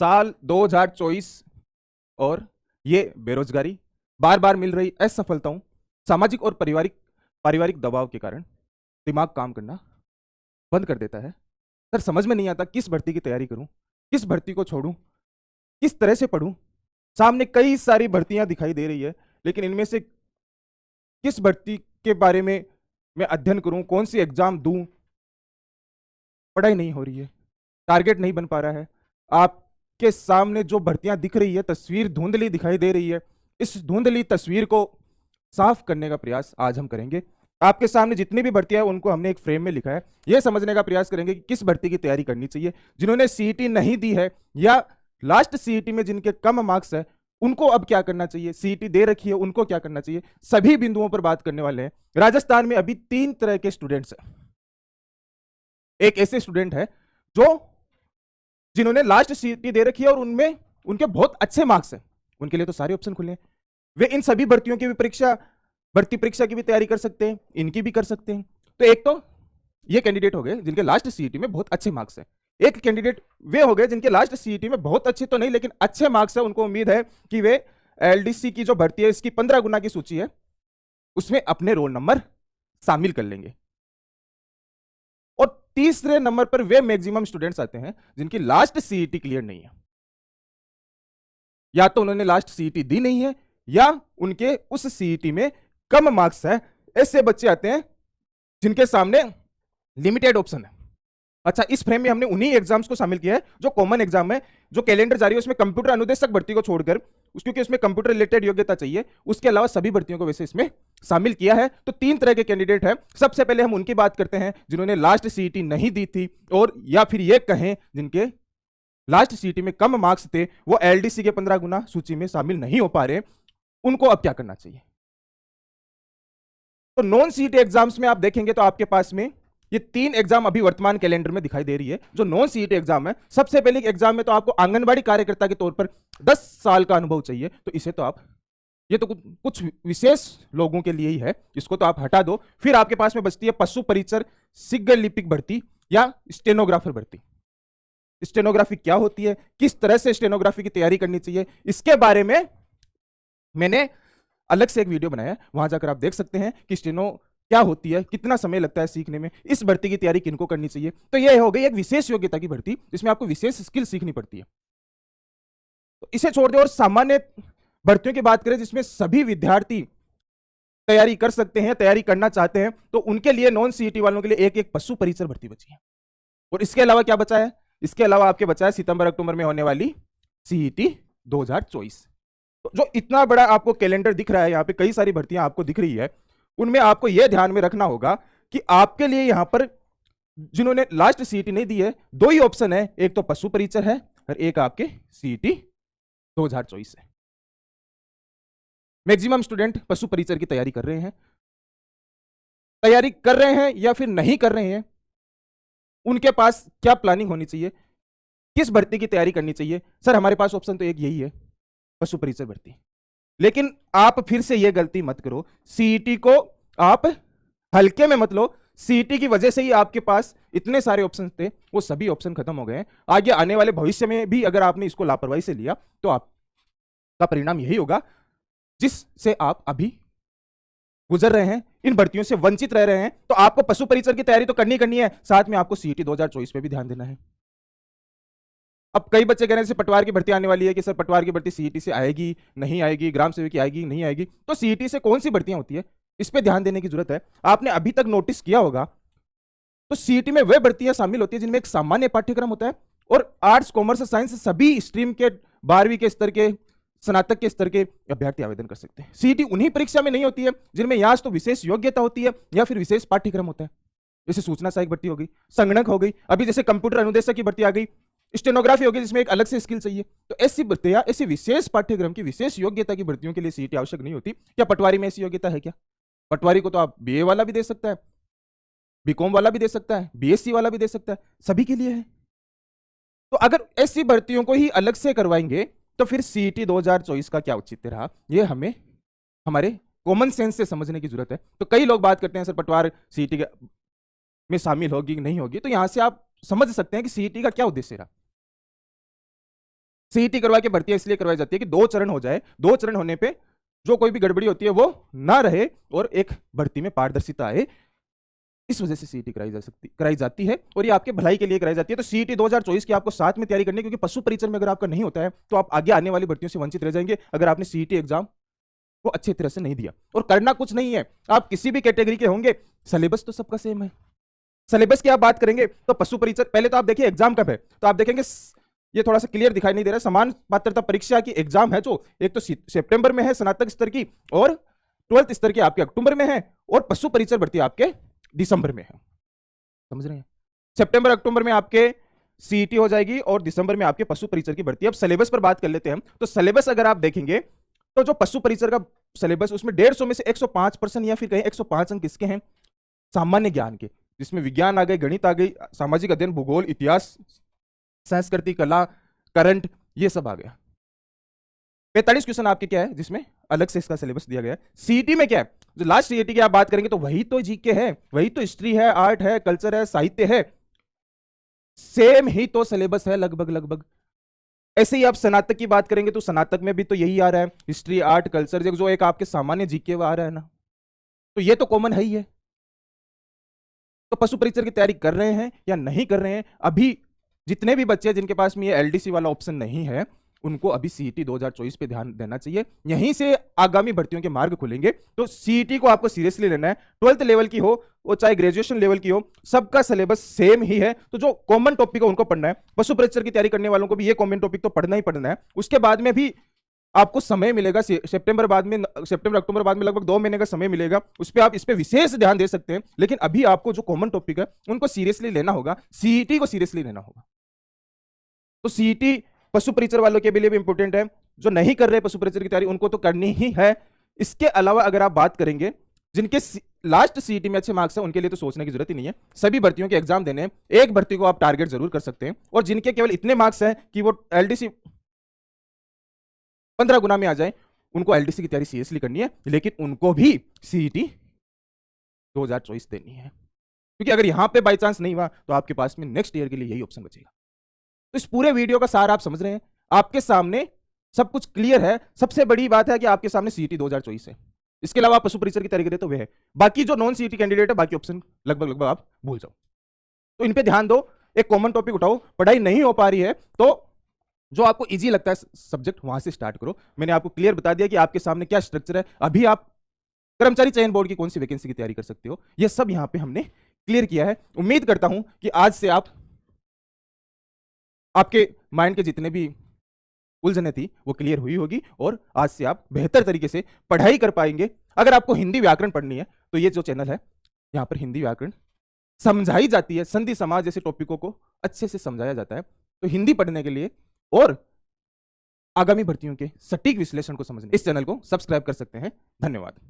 साल 2024 और ये बेरोजगारी, बार बार मिल रही असफलताओं, सामाजिक और पारिवारिक दबाव के कारण दिमाग काम करना बंद कर देता है। सर समझ में नहीं आता किस भर्ती की तैयारी करूं, किस भर्ती को छोड़ूं, किस तरह से पढूं। सामने कई सारी भर्तियां दिखाई दे रही है, लेकिन इनमें से किस भर्ती के बारे में मैं अध्ययन करूं, कौन सी एग्जाम दूं, पढ़ाई नहीं हो रही है, टारगेट नहीं बन पा रहा है। आपके सामने जो भर्तियां दिख रही है, तस्वीर धुंधली दिखाई दे रही है। इस धुंधली तस्वीर को साफ करने का प्रयास आज हम करेंगे। आपके सामने जितनी भी भर्तियां हैं उनको हमने एक फ्रेम में लिखा है। यह समझने का प्रयास करेंगे कि किस भर्ती की तैयारी करनी चाहिए। जिन्होंने सीईटी नहीं दी है या लास्ट सीईटी में जिनके कम मार्क्स है, उनको अब क्या करना चाहिए, सीईटी दे रखी है उनको क्या करना चाहिए, सभी बिंदुओं पर बात करने वाले हैं। राजस्थान में अभी 3 तरह के स्टूडेंट्स हैं। एक ऐसे स्टूडेंट है जिन्होंने लास्ट सीईटी दे रखी है और उनमें उनके बहुत अच्छे मार्क्स हैं, उनके लिए तो सारे ऑप्शन खुले हैं। वे इन सभी भर्तियों की भी भर्ती परीक्षा की भी तैयारी कर सकते हैं, इनकी भी कर सकते हैं। तो एक तो ये कैंडिडेट हो गए जिनके लास्ट सीईटी में बहुत अच्छे मार्क्स हैं। एक कैंडिडेट वे हो गए जिनके लास्ट सीईटी में बहुत अच्छे तो नहीं लेकिन अच्छे मार्क्स है। उनको उम्मीद है कि वे एलडीसी की जो भर्ती है, इसकी 15 गुना की सूची है, उसमें अपने रोल नंबर शामिल कर लेंगे। और तीसरे नंबर पर वे मैक्सिमम स्टूडेंट्स आते हैं जिनकी लास्ट सीईटी क्लियर नहीं है। या तो उन्होंने लास्ट सीईटी दी नहीं है या उनके उस सीईटी में कम मार्क्स है। ऐसे बच्चे आते हैं जिनके सामने लिमिटेड ऑप्शन है। अच्छा, इस फ्रेम में हमने उन्हीं एग्जाम्स को शामिल किया है जो कॉमन एग्जाम है, जो कैलेंडर जारी है उसमें कंप्यूटर अनुदेशक भर्ती को छोड़कर, क्योंकि उसमें कंप्यूटर रिलेटेड योग्यता चाहिए, उसके अलावा सभी भर्तियों को वैसे इसमें शामिल किया है। तो 3 तरह के कैंडिडेट हैं। सबसे पहले हम उनकी बात करते हैं जिन्होंने लास्ट सीईटी नहीं दी थी, और या फिर ये कहें जिनके लास्ट सीईटी में कम मार्क्स थे, वो एलडीसी के 15 गुना सूची में शामिल नहीं हो पा रहे। उनको अब क्या करना चाहिए। तो नॉन सीईटी एग्जाम्स में आप देखेंगे तो आपके पास में ये 3 एग्जाम अभी वर्तमान कैलेंडर में दिखाई दे रही है जो नॉन सीईटी एग्जाम है। सबसे पहले एग्जाम में तो आपको आंगनबाड़ी कार्यकर्ता के तौर पर 10 साल का अनुभव चाहिए। तो इसे तो आप, ये तो कुछ विशेष लोगों के लिए ही है, इसको तो आप हटा दो। फिर आपके पास में बचती है पशु परिचर, शीघ्र लिपिक भर्ती या स्टेनोग्राफर भर्ती। स्टेनोग्राफी क्या होती है, किस तरह से स्टेनोग्राफी की तैयारी करनी चाहिए, इसके बारे में मैंने अलग से एक वीडियो बनाया है, वहां जाकर आप देख सकते हैं कि स्टेनो क्या होती है, कितना समय लगता है सीखने में, इस भर्ती की तैयारी किनको करनी चाहिए। तो यह हो गई एक विशेष योग्यता की भर्ती जिसमें आपको विशेष स्किल सीखनी पड़ती है। तो इसे छोड़ दे और सामान्य भर्तियों की बात करें जिसमें सभी विद्यार्थी तैयारी कर सकते हैं, तैयारी करना चाहते हैं, तो उनके लिए नॉन सीईटी वालों के लिए एक पशु परिचर भर्ती बची है। और इसके अलावा क्या बचा है, इसके अलावा आपके बचा है सितंबर अक्टूबर में होने वाली सीईटी 2024। तो जो इतना बड़ा आपको कैलेंडर दिख रहा है, यहाँ पे कई सारी भर्तियां आपको दिख रही है, उनमें आपको यह ध्यान में रखना होगा कि आपके लिए यहां पर जिन्होंने लास्ट सीईटी नहीं दी है, 2 ही ऑप्शन है, एक तो पशु परिचर है और एक आपके सीईटी 2024 है। मैक्सिमम स्टूडेंट पशु परिचर की तैयारी कर रहे हैं या फिर नहीं कर रहे हैं, उनके पास क्या प्लानिंग होनी चाहिए, किस भर्ती की तैयारी करनी चाहिए। सर हमारे पास ऑप्शन तो एक यही है, पशु परिचर भर्ती। लेकिन आप फिर से यह गलती मत करो, सीईटी को आप हल्के में मत लो। सीईटी की वजह से ही आपके पास इतने सारे ऑप्शन थे, वो सभी ऑप्शन खत्म हो गए हैं। आगे आने वाले भविष्य में भी अगर आपने इसको लापरवाही से लिया तो आपका परिणाम यही होगा जिससे आप अभी गुजर रहे हैं, इन भर्तियों से वंचित रह रहे हैं। तो आपको पशु परिचर की तैयारी तो करनी है, साथ में आपको सीईटी 2024 पे भी ध्यान देना है। अब कई बच्चे कह रहे हैं जैसे पटवार की भर्ती आने वाली है कि सर पटवार की भर्ती सीईटी से आएगी नहीं आएगी, ग्राम सेवक की आएगी नहीं आएगी। तो सीईटी से कौन सी भर्तियां होती है, इस पे ध्यान देने की जरूरत है। आपने अभी तक नोटिस किया होगा तो सीईटी में वे भर्तियां शामिल होती है जिनमें एक सामान्य पाठ्यक्रम होता है, और आर्ट्स कॉमर्स साइंस सभी स्ट्रीम के 12वीं के स्तर के, स्नातक के स्तर के अभ्यर्थी आवेदन कर सकते हैं। सीईटी उन्हीं परीक्षा में नहीं होती है जिनमें या तो विशेष योग्यता होती है या फिर विशेष पाठ्यक्रम होता है। जैसे सूचना सहायक भर्ती हो गई, संगणक हो गई, अभी जैसे कंप्यूटर अनुदेशक की भर्ती आ गई, स्टेनोग्राफी होगी जिसमें एक अलग से स्किल चाहिए। तो ऐसी भर्तियां, ऐसी विशेष पाठ्यक्रम की विशेष योग्यता की भर्तियों के लिए सीईटी आवश्यक नहीं होती। क्या पटवारी में ऐसी योग्यता है क्या? पटवारी को तो आप बीए वाला भी दे सकता है, बीकॉम वाला भी दे सकता है, बीएससी वाला भी दे सकता है, सभी के लिए है। तो अगर ऐसी भर्तियों को ही अलग से करवाएंगे तो फिर सीईटी 2024 का क्या औचित्य रहा, ये हमें हमारे कॉमन सेंस से समझने की जरूरत है। तो कई लोग बात करते हैं सर पटवार सीईटी में शामिल होगी कि नहीं होगी, तो यहां से आप समझ सकते हैं कि सीईटी का क्या उद्देश्य रहा। सीईटी करवा के भर्तियां इसलिए करवाई जाती है कि 2 चरण हो जाए, 2 चरण होने पे जो कोई भी गड़बड़ी होती है वो ना रहे और एक भर्ती में पारदर्शिता आए। इस वजह से सीईटी कराई जाती है और ये आपके भलाई के लिए कराई जाती है। तो सीईटी 2024 की आपको साथ में तैयारी करनी है, क्योंकि पशु परिचर में अगर आपका नहीं होता है तो आप आगे आने वाली भर्तियों से वंचित रह जाएंगे अगर आपने सीईटी एग्जाम को अच्छी तरह से नहीं दिया। और करना कुछ नहीं है, आप किसी भी कैटेगरी के होंगे, सिलेबस तो सबका सेम है। सिलेबस की आप बात करेंगे तो पशु परिचर, पहले तो आप देखिए एग्जाम कब है, तो आप देखेंगे ये थोड़ा सा क्लियर दिखाई नहीं दे रहा है। समान पात्रता परीक्षा की एग्जाम है जो एक तो सितंबर में है स्नातक स्तर की, और 12th स्तर की आपके अक्टूबर में है, और पशु परिचर भर्ती आपके दिसंबर में है। समझ रहे हैं? सितंबर अक्टूबर में आपके सीईटी हो जाएगी और दिसंबर में आपके पशु परिचर की भर्ती। अब सिलेबस पर बात कर लेते हैं। तो सिलेबस अगर आप देखेंगे तो जो पशु परिचर का सिलेबस, उसमें 150 में से 105% या फिर कहीं 105 अंक किसके हैं? सामान्य ज्ञान के, जिसमें विज्ञान आ गए, गणित आ गई, सामाजिक अध्ययन, भूगोल, इतिहास, संस्कृति, कला, करंट, ये सब आ गया। 45 क्वेश्चन आपके क्या है जिसमें अलग से इसका सिलेबस दिया गया है। सीईटी में क्या है? जो लास्ट सीईटी की आप बात करेंगे तो वही तो जीके है, वही तो हिस्ट्री है, आर्ट है, कल्चर है, साहित्य है, सेम ही तो सिलेबस है लगभग। ऐसे ही आप स्नातक की बात करेंगे तो स्नातक में भी तो यही आ रहा है, हिस्ट्री, आर्ट, कल्चर, जो एक आपके सामान्य जीके वो आ रहा है ना, तो ये तो कॉमन है ही है। तो पशु परिचर की तैयारी कर रहे हैं या नहीं कर रहे हैं? अभी जितने भी बच्चे जिनके पास में ये एलडीसी वाला ऑप्शन नहीं है, उनको अभी सीईटी 2024 पे ध्यान देना चाहिए। यहीं से आगामी भर्तियों के मार्ग खुलेंगे। तो सीईटी को आपको सीरियसली लेना है। 12th लेवल की हो, वो चाहे ग्रेजुएशन लेवल की हो, सबका सिलेबस सेम ही है। तो जो कॉमन टॉपिक है उनको पढ़ना है। पशु परिचर की तैयारी करने वालों को भी ये कॉमन टॉपिक तो पढ़ना ही पढ़ना है। उसके बाद में भी आपको समय मिलेगा, सितंबर अक्टूबर बाद में लगभग 2 महीने का समय मिलेगा, उस पर आप इस पे विशेष ध्यान दे सकते हैं। लेकिन अभी आपको जो कॉमन टॉपिक है उनको सीरियसली लेना होगा, सीईटी को सीरियसली लेना होगा। तो सीईटी पशु परिचर वालों के लिए भी इंपॉर्टेंट है। जो नहीं कर रहे पशु परिचर की तैयारी उनको तो करनी ही है। इसके अलावा अगर आप बात करेंगे जिनके लास्ट सीईटी में अच्छे मार्क्स हैं, उनके लिए तो सोचने की जरूरत ही नहीं है। सभी भर्तियों के एग्जाम देने हैं, एक भर्ती को आप टारगेट जरूर कर सकते हैं। और जिनके केवल इतने मार्क्स हैं कि वो एलडीसी 15 गुना में आ जाए, उनको एलडीसी की तैयारी सीरियसली करनी है। लेकिन उनको भी सीईटी 2024 देनी है, क्योंकि अगर यहां पे बाई चांस नहीं हुआ तो आपके पास में नेक्स्ट ईयर के लिए यही ऑप्शन बचेगा। तो इस पूरे वीडियो का सार आप समझ रहे हैं, आपके सामने सब कुछ क्लियर है। सबसे बड़ी बात है कि आपके सामने सीईटी 2024 है। इसके अलावा पशु परिचर की तैयारी करें तो वह है। बाकी जो नॉन सीईटी कैंडिडेट है, बाकी ऑप्शन लगभग आप भूल जाओ। तो इन पे ध्यान दो, एक कॉमन टॉपिक उठाओ। पढ़ाई नहीं हो पा रही है तो जो आपको इजी लगता है सब्जेक्ट, वहां से स्टार्ट करो। मैंने आपको क्लियर बता दिया कि आपके सामने क्या स्ट्रक्चर है। अभी आप कर्मचारी चयन बोर्ड की कौन सी वैकेंसी की तैयारी कर सकते हो, यह सब यहां पे हमने क्लियर किया है। उम्मीद करता हूं कि आज से आपके माइंड के जितने भी उलझने थी वो क्लियर हुई होगी, और आज से आप बेहतर तरीके से पढ़ाई कर पाएंगे। अगर आपको हिंदी व्याकरण पढ़नी है तो ये जो चैनल है, यहां पर हिंदी व्याकरण समझाई जाती है, संधि समाज जैसे टॉपिकों को अच्छे से समझाया जाता है। तो हिंदी पढ़ने के लिए और आगामी भर्तियों के सटीक विश्लेषण को समझने इस चैनल को सब्सक्राइब कर सकते हैं। धन्यवाद।